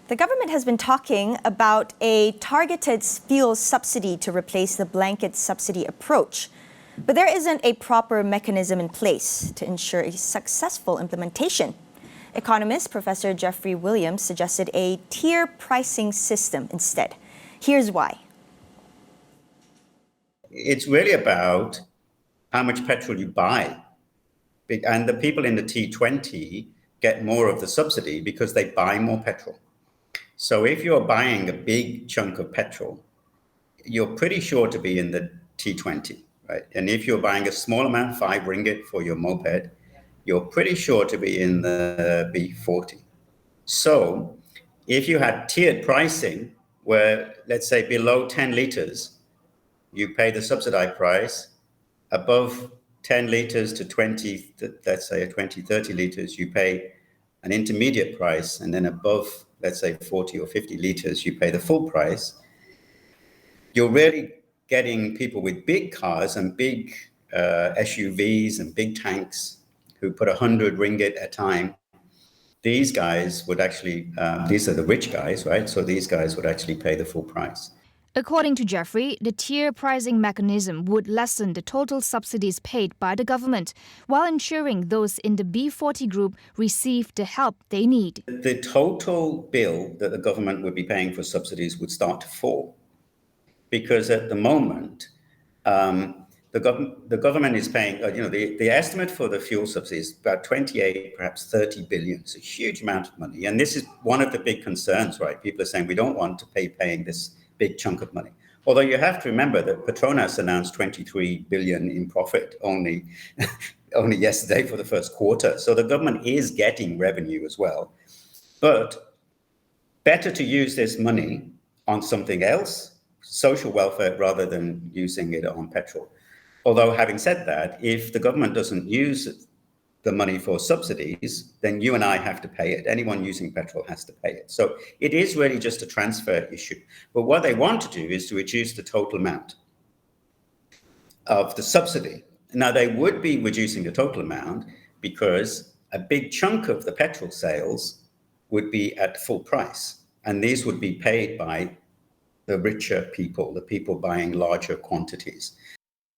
The government has been talking about a targeted fuel subsidy to replace the blanket subsidy approach. But there isn't a proper mechanism in place to ensure a successful implementation. Economist Professor Geoffrey Williams suggested a tier pricing system instead. Here's why. It's really about how much petrol you buy. And the people in the T20 get more of the subsidy because they buy more petrol. So if you're buying a big chunk of petrol, you're pretty sure to be in the T20, right? And if you're buying a small amount, 5 ringgit for your moped, you're pretty sure to be in the B40. So if you had tiered pricing where, let's say, below 10 liters, you pay the subsidized price, above 10 liters to 20, let's say 20, 30 liters, you pay an intermediate price, and then above, let's say 40 or 50 liters, you pay the full price. You're really getting people with big cars and big SUVs and big tanks who put 100 ringgit a time. These guys would actually, these are the rich guys, right? So these guys would actually pay the full price. According to Geoffrey, the tier pricing mechanism would lessen the total subsidies paid by the government while ensuring those in the B40 group receive the help they need. The total bill that the government would be paying for subsidies would start to fall because at the moment, the government is paying, the estimate for the fuel subsidies is about 28, perhaps 30 billion. It's a huge amount of money. And this is one of the big concerns, right? People are saying we don't want to paying this big chunk of money. Although you have to remember that Petronas announced 23 billion in profit only yesterday for the first quarter. So the government is getting revenue as well. But better to use this money on something else, social welfare, rather than using it on petrol. Although having said that, if the government doesn't use the money for subsidies, then you and I have to pay it. Anyone using petrol has to pay it. So it is really just a transfer issue. But what they want to do is to reduce the total amount of the subsidy. Now, they would be reducing the total amount because a big chunk of the petrol sales would be at full price. And these would be paid by the richer people, the people buying larger quantities.